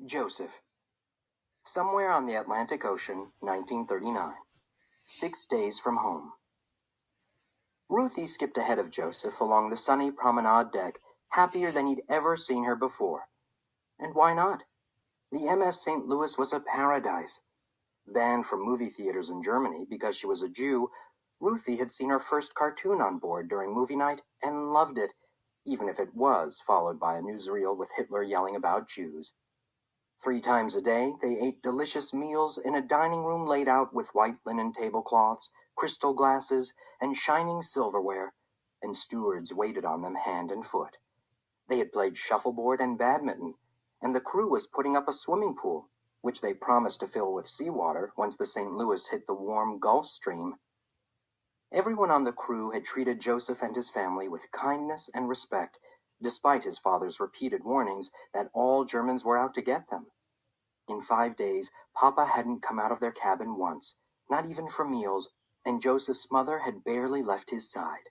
Joseph. Somewhere on the Atlantic Ocean, 1939. 6 days from home. Ruthie skipped ahead of Joseph along the sunny promenade deck, happier than he'd ever seen her before. And why not? The MS St. Louis was a paradise. Banned from movie theaters in Germany because she was a Jew, Ruthie had seen her first cartoon on board during movie night and loved it, even if it was followed by a newsreel with Hitler yelling about Jews. 3 times a day, they ate delicious meals in a dining room laid out with white linen tablecloths, crystal glasses, and shining silverware, and stewards waited on them hand and foot. They had played shuffleboard and badminton, and the crew was putting up a swimming pool, which they promised to fill with seawater once the St. Louis hit the warm Gulf Stream. Everyone on the crew had treated Joseph and his family with kindness and respect, despite his father's repeated warnings that all Germans were out to get them. In 5 days, Papa hadn't come out of their cabin once, not even for meals, and Joseph's mother had barely left his side.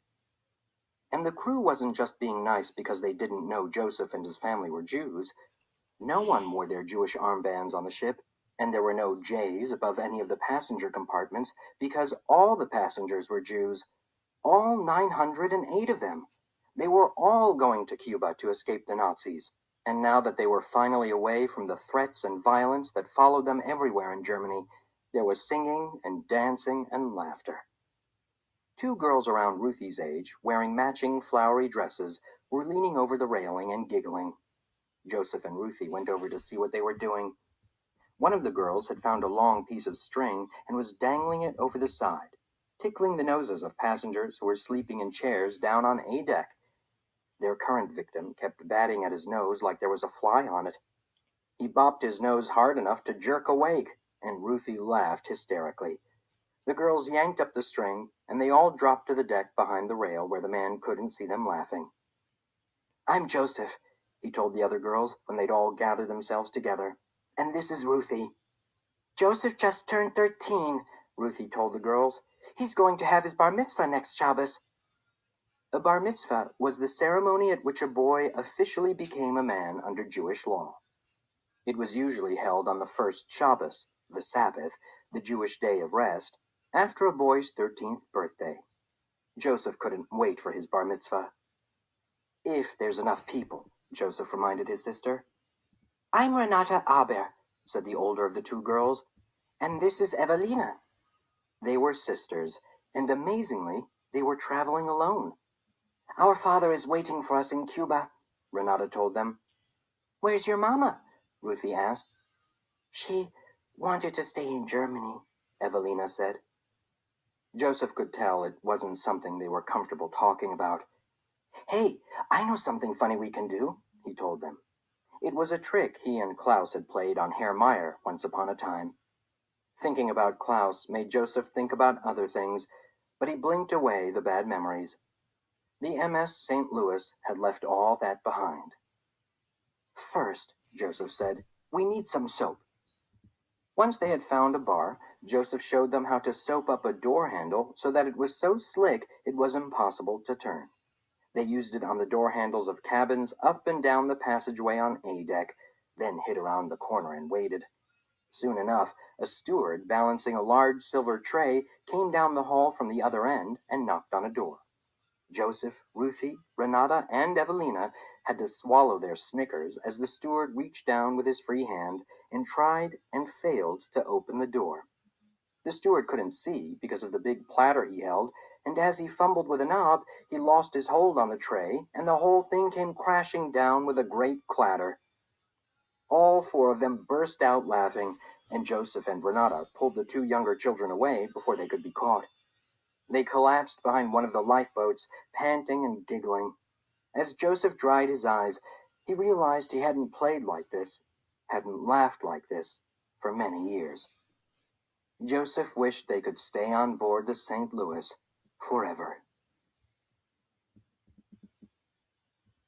And the crew wasn't just being nice because they didn't know Joseph and his family were Jews. No one wore their Jewish armbands on the ship, and there were no J's above any of the passenger compartments because all the passengers were Jews. All 908 of them. They were all going to Cuba to escape the Nazis. And now that they were finally away from the threats and violence that followed them everywhere in Germany, there was singing and dancing and laughter. 2 girls around Ruthie's age, wearing matching flowery dresses, were leaning over the railing and giggling. Joseph and Ruthie went over to see what they were doing. One of the girls had found a long piece of string and was dangling it over the side, tickling the noses of passengers who were sleeping in chairs down on A deck. Their current victim kept batting at his nose like there was a fly on it. He bopped his nose hard enough to jerk awake, and Ruthie laughed hysterically. The girls yanked up the string, and they all dropped to the deck behind the rail where the man couldn't see them laughing. "I'm Joseph," he told the other girls when they'd all gathered themselves together. "And this is Ruthie." "Joseph just turned 13, Ruthie told the girls. "He's going to have his bar mitzvah next Shabbos." A bar mitzvah was the ceremony at which a boy officially became a man under Jewish law. It was usually held on the first Shabbos, the Sabbath, the Jewish day of rest, after a boy's 13th birthday. Joseph couldn't wait for his bar mitzvah. "If there's enough people," Joseph reminded his sister. "I'm Renata Aber," said the older of the 2 girls, "and this is Evelina." They were sisters, and amazingly, they were traveling alone. "Our father is waiting for us in Cuba," Renata told them. "Where's your mama?" Ruthie asked. "She wanted to stay in Germany," Evelina said. Joseph could tell it wasn't something they were comfortable talking about. "Hey, I know something funny we can do," he told them. It was a trick he and Klaus had played on Herr Meyer once upon a time. Thinking about Klaus made Joseph think about other things, but he blinked away the bad memories. The MS St. Louis had left all that behind. "First," Joseph said, "we need some soap." Once they had found a bar, Joseph showed them how to soap up a door handle so that it was so slick it was impossible to turn. They used it on the door handles of cabins up and down the passageway on A deck, then hid around the corner and waited. Soon enough, a steward balancing a large silver tray came down the hall from the other end and knocked on a door. Joseph, Ruthie, Renata, and Evelina had to swallow their snickers as the steward reached down with his free hand and tried and failed to open the door. The steward couldn't see because of the big platter he held, and as he fumbled with a knob, he lost his hold on the tray, and the whole thing came crashing down with a great clatter. All 4 of them burst out laughing, and Joseph and Renata pulled the 2 younger children away before they could be caught. They collapsed behind one of the lifeboats, panting and giggling. As Joseph dried his eyes, he realized he hadn't played like this, hadn't laughed like this, for many years. Joseph wished they could stay on board the St. Louis forever.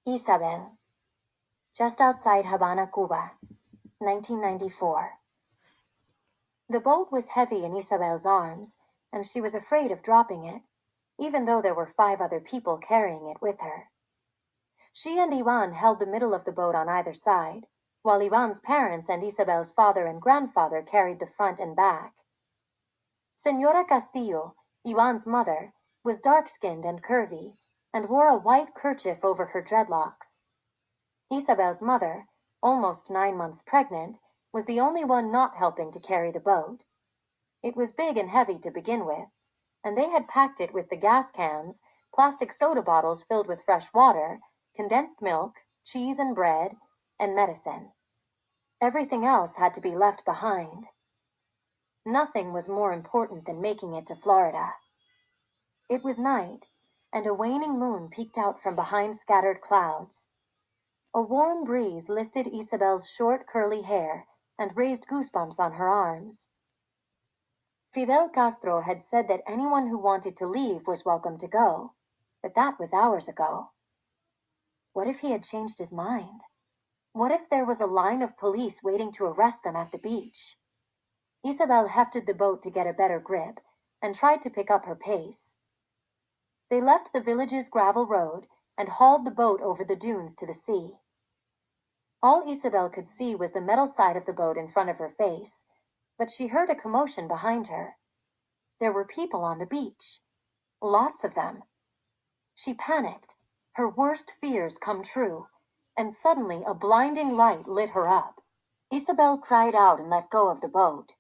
Isabel. Just outside Havana, Cuba, 1994. The boat was heavy in Isabel's arms, and she was afraid of dropping it, even though there were 5 other people carrying it with her. She and Ivan held the middle of the boat on either side, while Ivan's parents and Isabel's father and grandfather carried the front and back. Senora Castillo, Ivan's mother, was dark-skinned and curvy, and wore a white kerchief over her dreadlocks. Isabel's mother, almost 9 months pregnant, was the only one not helping to carry the boat. It was big and heavy to begin with, and they had packed it with the gas cans, plastic soda bottles filled with fresh water, condensed milk, cheese and bread, and medicine. Everything else had to be left behind. Nothing was more important than making it to Florida. It was night, and a waning moon peeked out from behind scattered clouds. A warm breeze lifted Isabel's short curly hair and raised goosebumps on her arms. Fidel Castro had said that anyone who wanted to leave was welcome to go, but that was hours ago. What if he had changed his mind? What if there was a line of police waiting to arrest them at the beach? Isabel hefted the boat to get a better grip and tried to pick up her pace. They left the village's gravel road and hauled the boat over the dunes to the sea. All Isabel could see was the metal side of the boat in front of her face, but she heard a commotion behind her. There were people on the beach. Lots of them. She panicked, her worst fears come true, and suddenly a blinding light lit her up. Isabel cried out and let go of the boat.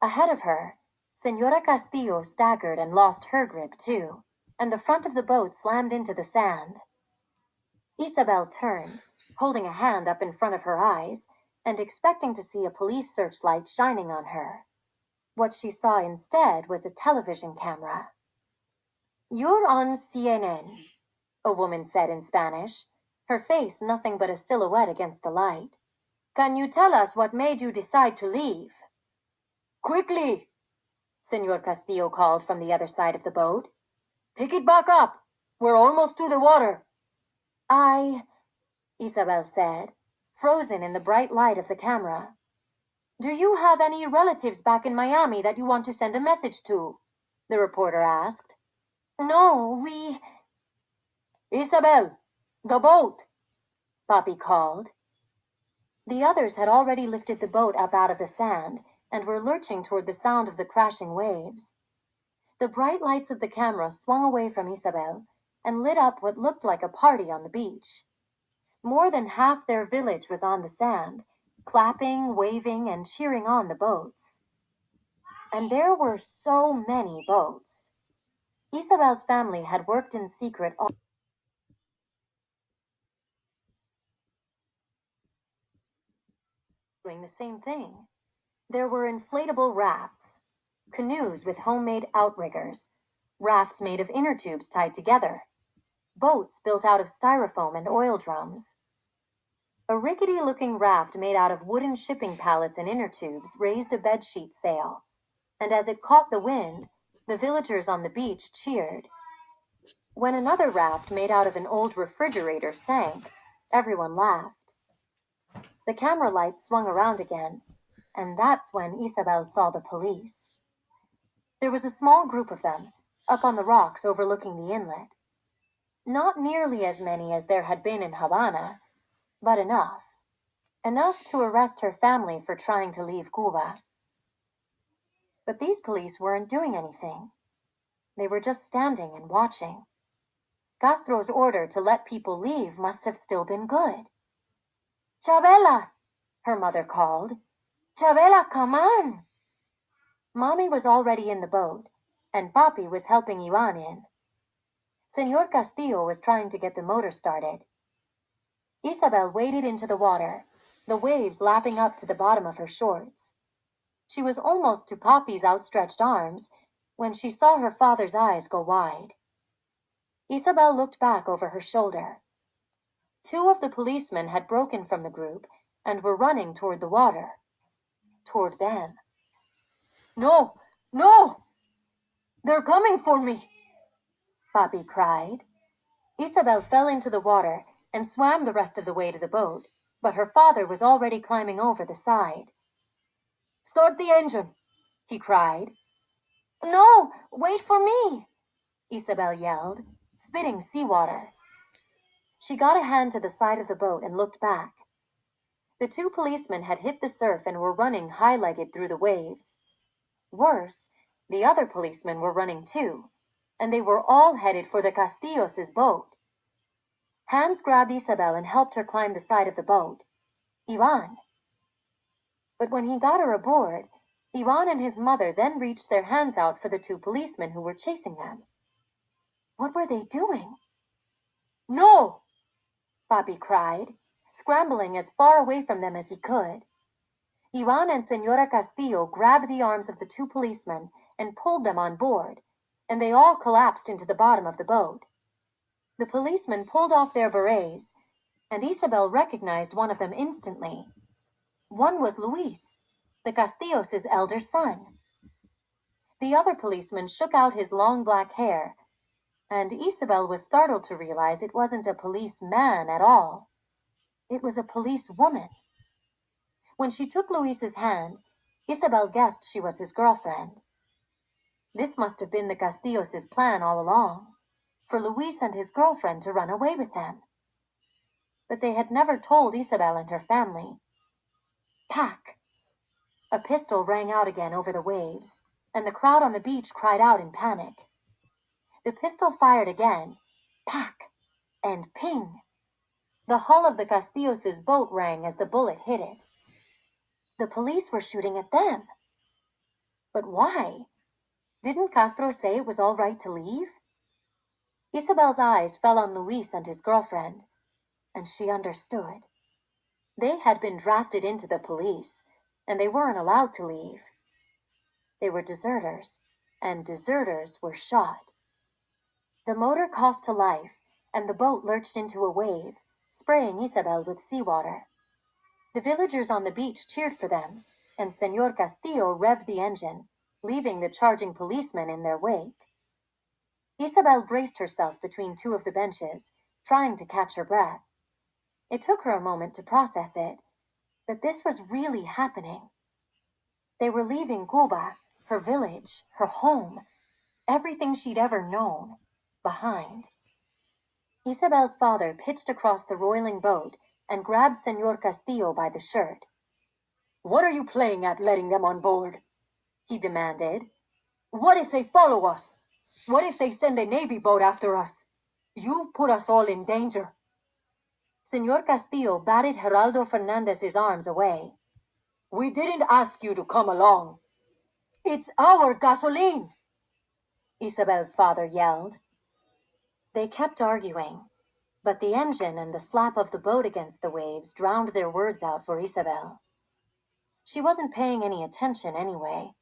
Ahead of her, Senora Castillo staggered and lost her grip too, and the front of the boat slammed into the sand. Isabel turned, holding a hand up in front of her eyes, and expecting to see a police searchlight shining on her. What she saw instead was a television camera. "You're on CNN," a woman said in Spanish, her face nothing but a silhouette against the light. "Can you tell us what made you decide to leave?" "Quickly!" Senor Castillo called from the other side of the boat. "Pick it back up! We're almost to the water!" Isabel said, frozen in the bright light of the camera. "Do you have any relatives back in Miami that you want to send a message to?" the reporter asked. "No, we—" "Isabel! The boat!" Papi called. The others had already lifted the boat up out of the sand and were lurching toward the sound of the crashing waves. The bright lights of the camera swung away from Isabel and lit up what looked like a party on the beach. More than half their village was on the sand, clapping, waving, and cheering on the boats. And there were so many boats. Isabel's family had worked in secret all doing the same thing. There were inflatable rafts, canoes with homemade outriggers, rafts made of inner tubes tied together, boats built out of styrofoam and oil drums. A rickety-looking raft made out of wooden shipping pallets and inner tubes raised a bedsheet sail, and as it caught the wind, the villagers on the beach cheered. When another raft made out of an old refrigerator sank, everyone laughed. The camera lights swung around again, and that's when Isabel saw the police. There was a small group of them, up on the rocks overlooking the inlet. Not nearly as many as there had been in Havana, but enough. Enough to arrest her family for trying to leave Cuba. But these police weren't doing anything. They were just standing and watching. Castro's order to let people leave must have still been good. "Chabela!" her mother called. "Chabela, come on!" Mommy was already in the boat, and Papi was helping Ivan in. Senor Castillo was trying to get the motor started. Isabel waded into the water, the waves lapping up to the bottom of her shorts. She was almost to Papi's outstretched arms when she saw her father's eyes go wide. Isabel looked back over her shoulder. 2 of the policemen had broken from the group and were running toward the water. Toward them. "No! No! They're coming for me!" Papi cried. Isabel fell into the water and swam the rest of the way to the boat, but her father was already climbing over the side. "Start the engine!" he cried. "No! Wait for me!" Isabel yelled, spitting seawater. She got a hand to the side of the boat and looked back. The two policemen had hit the surf and were running high-legged through the waves. Worse, the other policemen were running too, and they were all headed for the Castillos' boat. Hans grabbed Isabel and helped her climb the side of the boat. Ivan. But when he got her aboard, Ivan and his mother then reached their hands out for the two policemen who were chasing them. What were they doing? No! Papi cried, scrambling as far away from them as he could. Ivan and Senora Castillo grabbed the arms of the two policemen and pulled them on board, and they all collapsed into the bottom of the boat. The policemen pulled off their berets, and Isabel recognized one of them instantly. One was Luis, the Castillos' elder son. The other policeman shook out his long black hair, and Isabel was startled to realize it wasn't a policeman at all. It was a policewoman. When she took Luis's hand, Isabel guessed she was his girlfriend. This must have been the Castillos' plan all along, for Luis and his girlfriend to run away with them. But they had never told Isabel and her family. Pack! A pistol rang out again over the waves, and the crowd on the beach cried out in panic. The pistol fired again, pack, and ping. The hull of the Castillos' boat rang as the bullet hit it. The police were shooting at them. But why? Didn't Castro say it was all right to leave? Isabel's eyes fell on Luis and his girlfriend, and she understood. They had been drafted into the police, and they weren't allowed to leave. They were deserters, and deserters were shot. The motor coughed to life, and the boat lurched into a wave, spraying Isabel with seawater. The villagers on the beach cheered for them, and Senor Castillo revved the engine, leaving the charging policemen in their wake. Isabel braced herself between two of the benches, trying to catch her breath. It took her a moment to process it, but this was really happening. They were leaving Cuba, her village, her home, everything she'd ever known, behind. Isabel's father pitched across the roiling boat and grabbed Senor Castillo by the shirt. "What are you playing at, letting them on board?" he demanded. "What if they follow us? What if they send a Navy boat after us? You've put us all in danger." Senor Castillo batted Geraldo Fernandez's arms away. "We didn't ask you to come along. It's our gasoline," Isabel's father yelled. They kept arguing, but the engine and the slap of the boat against the waves drowned their words out for Isabel. She wasn't paying any attention anyway.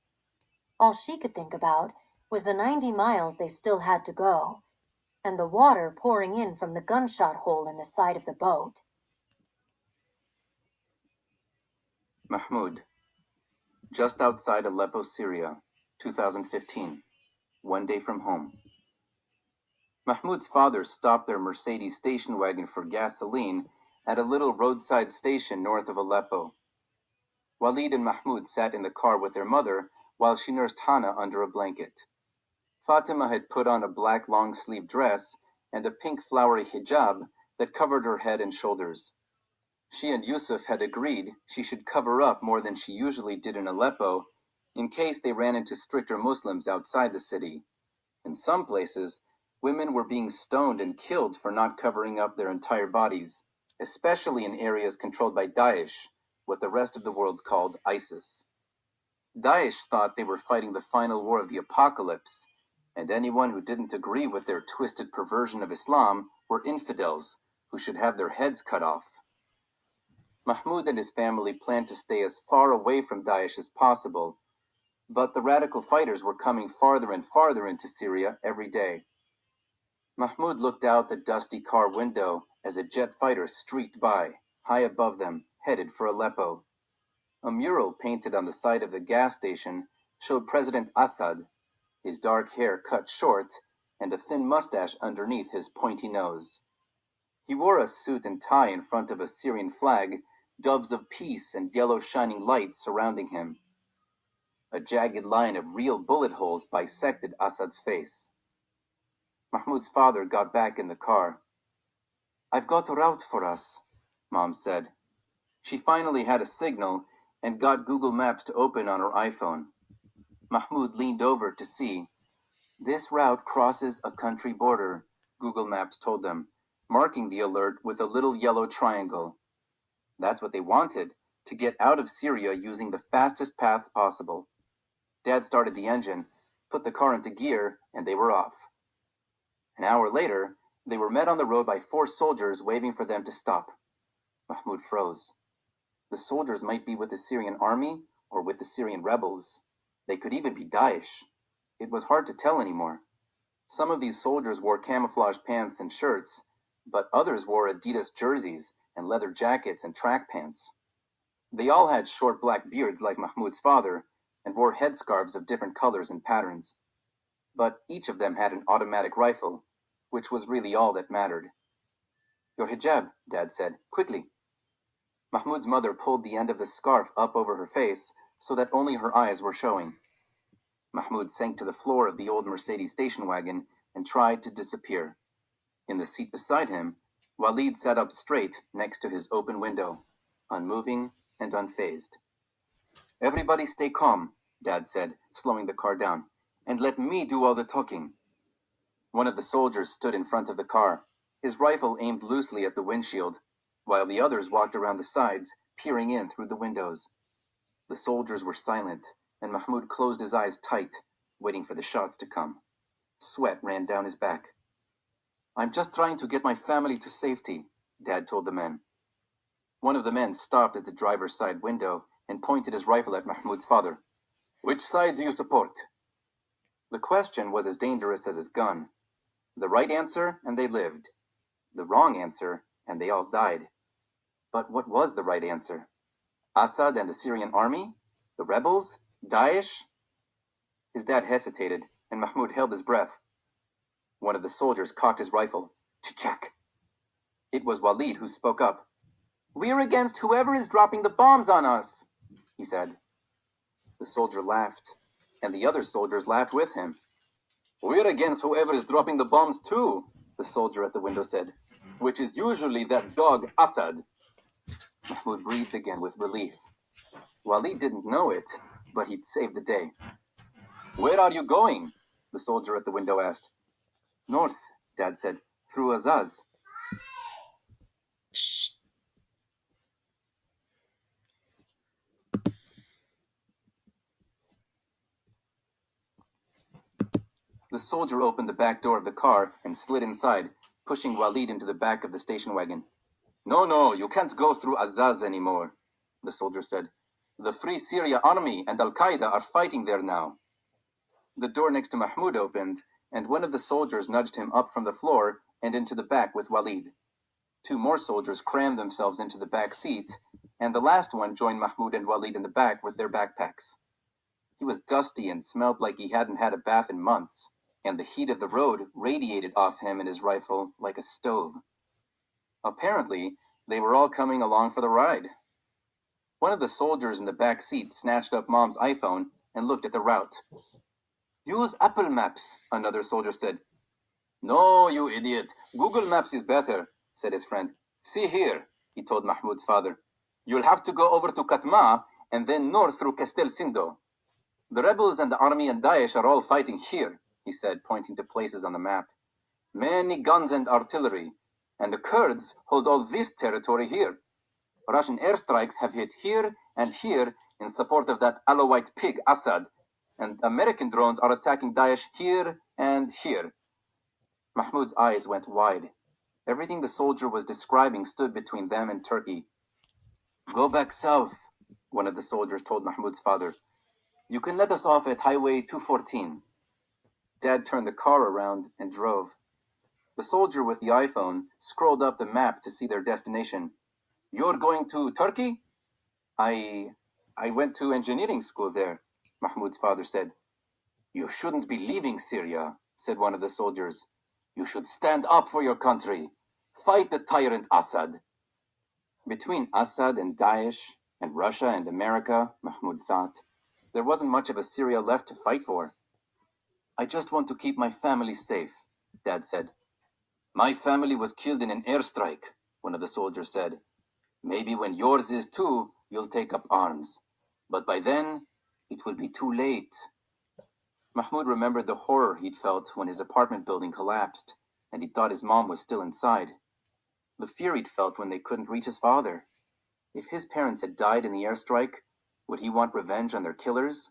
All she could think about was the 90 miles they still had to go, and the water pouring in from the gunshot hole in the side of the boat. Mahmoud. Just outside Aleppo, Syria, 2015. One day from home. Mahmoud's father stopped their Mercedes station wagon for gasoline at a little roadside station north of Aleppo. Walid and Mahmoud sat in the car with their mother while she nursed Hana under a blanket. Fatima had put on a black long-sleeve dress and a pink flowery hijab that covered her head and shoulders. She and Yusuf had agreed she should cover up more than she usually did in Aleppo in case they ran into stricter Muslims outside the city. In some places, women were being stoned and killed for not covering up their entire bodies, especially in areas controlled by Daesh, what the rest of the world called ISIS. Daesh thought they were fighting the final war of the apocalypse, and anyone who didn't agree with their twisted perversion of Islam were infidels who should have their heads cut off. Mahmoud and his family planned to stay as far away from Daesh as possible, but the radical fighters were coming farther and farther into Syria every day. Mahmoud looked out the dusty car window as a jet fighter streaked by, high above them, headed for Aleppo. A mural painted on the side of the gas station showed President Assad, his dark hair cut short and a thin mustache underneath his pointy nose. He wore a suit and tie in front of a Syrian flag, doves of peace and yellow shining lights surrounding him. A jagged line of real bullet holes bisected Assad's face. Mahmoud's father got back in the car. "I've got a route for us," Mom said. She finally had a signal and got Google Maps to open on her iPhone. Mahmoud leaned over to see. This route crosses a country border, Google Maps told them, marking the alert with a little yellow triangle. That's what they wanted, to get out of Syria using the fastest path possible. Dad started the engine, put the car into gear, and they were off. An hour later, they were met on the road by 4 soldiers waving for them to stop. Mahmoud froze. The soldiers might be with the Syrian army or with the Syrian rebels. They could even be Daesh. It was hard to tell anymore. Some of these soldiers wore camouflage pants and shirts, but others wore Adidas jerseys and leather jackets and track pants. They all had short black beards like Mahmoud's father and wore headscarves of different colors and patterns. But each of them had an automatic rifle, which was really all that mattered. Your hijab, Dad said, quickly. Mahmoud's mother pulled the end of the scarf up over her face so that only her eyes were showing. Mahmoud sank to the floor of the old Mercedes station wagon and tried to disappear. In the seat beside him, Walid sat up straight next to his open window, unmoving and unfazed. Everybody stay calm, Dad said, slowing the car down, and let me do all the talking. One of the soldiers stood in front of the car, his rifle aimed loosely at the windshield, while the others walked around the sides, peering in through the windows. The soldiers were silent, and Mahmoud closed his eyes tight, waiting for the shots to come. Sweat ran down his back. I'm just trying to get my family to safety, Dad told the men. One of the men stopped at the driver's side window and pointed his rifle at Mahmoud's father. Which side do you support? The question was as dangerous as his gun. The right answer, and they lived. The wrong answer, and they all died. But what was the right answer? Assad and the Syrian army? The rebels? Daesh? His dad hesitated, and Mahmoud held his breath. One of the soldiers cocked his rifle. Ch-chack. It was Walid who spoke up. We're against whoever is dropping the bombs on us, he said. The soldier laughed, and the other soldiers laughed with him. We're against whoever is dropping the bombs too, the soldier at the window said, which is usually that dog Assad. Mahmoud breathed again with relief. Walid didn't know it, but he'd saved the day. Where are you going? The soldier at the window asked. North, Dad said, through Azaz. Shh. The soldier opened the back door of the car and slid inside, pushing Walid into the back of the station wagon. No, you can't go through Azaz anymore, the soldier said. The Free Syria Army and Al-Qaeda are fighting there now. The door next to Mahmoud opened, and one of the soldiers nudged him up from the floor and into the back with Walid. 2 more soldiers crammed themselves into the back seat, and the last one joined Mahmoud and Walid in the back with their backpacks. He was dusty and smelled like he hadn't had a bath in months, and the heat of the road radiated off him and his rifle like a stove. Apparently, they were all coming along for the ride. One of the soldiers in the back seat snatched up Mom's iPhone and looked at the route. Use Apple Maps, another soldier said. No, you idiot. Google Maps is better, said his friend. See here, he told Mahmoud's father. You'll have to go over to Katma and then north through Castel Sindo. The rebels and the army and Daesh are all fighting here, he said, pointing to places on the map. Many guns and artillery, and the Kurds hold all this territory here. Russian airstrikes have hit here and here in support of that Alawite pig Assad, and American drones are attacking Daesh here and here. Mahmoud's eyes went wide. Everything the soldier was describing stood between them and Turkey. Go back south, one of the soldiers told Mahmoud's father. You can let us off at Highway 214. Dad turned the car around and drove. The soldier with the iPhone scrolled up the map to see their destination. You're going to Turkey? I went to engineering school there, Mahmoud's father said. You shouldn't be leaving Syria, said one of the soldiers. You should stand up for your country. Fight the tyrant Assad. Between Assad and Daesh and Russia and America, Mahmoud thought, there wasn't much of a Syria left to fight for. I just want to keep my family safe, Dad said. My family was killed in an airstrike, one of the soldiers said. Maybe when yours is too, you'll take up arms. But by then, it will be too late. Mahmoud remembered the horror he'd felt when his apartment building collapsed, and he thought his mom was still inside. The fear he'd felt when they couldn't reach his father. If his parents had died in the airstrike, would he want revenge on their killers?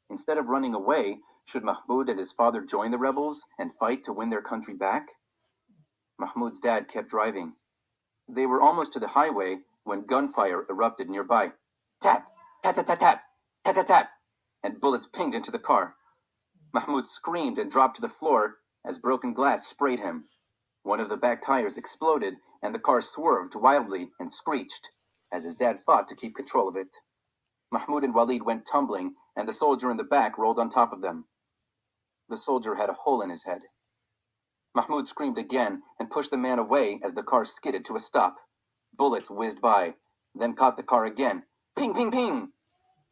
Instead of running away, should Mahmoud and his father join the rebels and fight to win their country back? Mahmoud's dad kept driving. They were almost to the highway when gunfire erupted nearby. Tap! Tat-tat-tat-tat! Tat-tat-tat! And bullets pinged into the car. Mahmoud screamed and dropped to the floor as broken glass sprayed him. One of the back tires exploded and the car swerved wildly and screeched as his dad fought to keep control of it. Mahmoud and Walid went tumbling and the soldier in the back rolled on top of them. The soldier had a hole in his head. Mahmoud screamed again and pushed the man away as the car skidded to a stop. Bullets whizzed by, then caught the car again. Ping, ping, ping!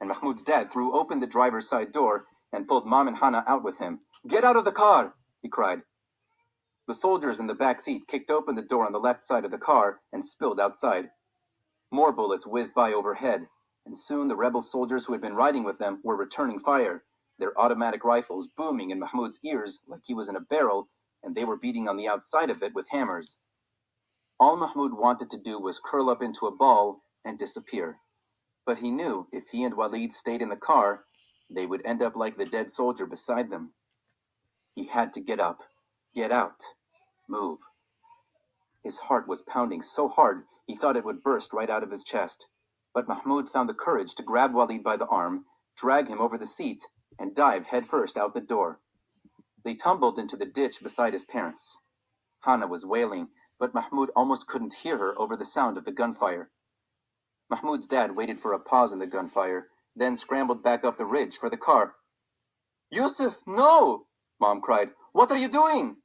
And Mahmoud's dad threw open the driver's side door and pulled Mom and Hana out with him. Get out of the car! He cried. The soldiers in the back seat kicked open the door on the left side of the car and spilled outside. More bullets whizzed by overhead, and soon the rebel soldiers who had been riding with them were returning fire, their automatic rifles booming in Mahmoud's ears like he was in a barrel, and they were beating on the outside of it with hammers. All Mahmoud wanted to do was curl up into a ball and disappear. But he knew if he and Walid stayed in the car, they would end up like the dead soldier beside them. He had to get up, get out, move. His heart was pounding so hard he thought it would burst right out of his chest. But Mahmoud found the courage to grab Walid by the arm, drag him over the seat, and dive headfirst out the door. They tumbled into the ditch beside his parents. Hana was wailing, but Mahmoud almost couldn't hear her over the sound of the gunfire. Mahmoud's dad waited for a pause in the gunfire, then scrambled back up the ridge for the car. Yusuf, no! Mom cried. What are you doing?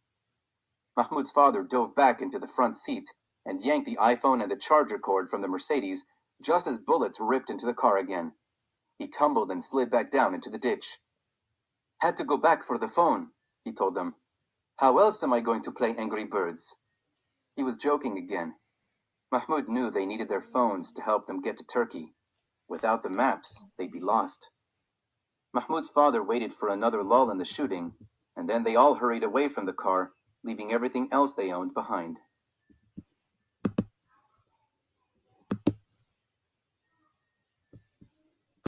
Mahmoud's father dove back into the front seat and yanked the iPhone and the charger cord from the Mercedes just as bullets ripped into the car again. He tumbled and slid back down into the ditch. Had to go back for the phone, he told them. How else am I going to play Angry Birds? He was joking again. Mahmoud knew they needed their phones to help them get to Turkey. Without the maps, they'd be lost. Mahmoud's father waited for another lull in the shooting, and then they all hurried away from the car, leaving everything else they owned behind.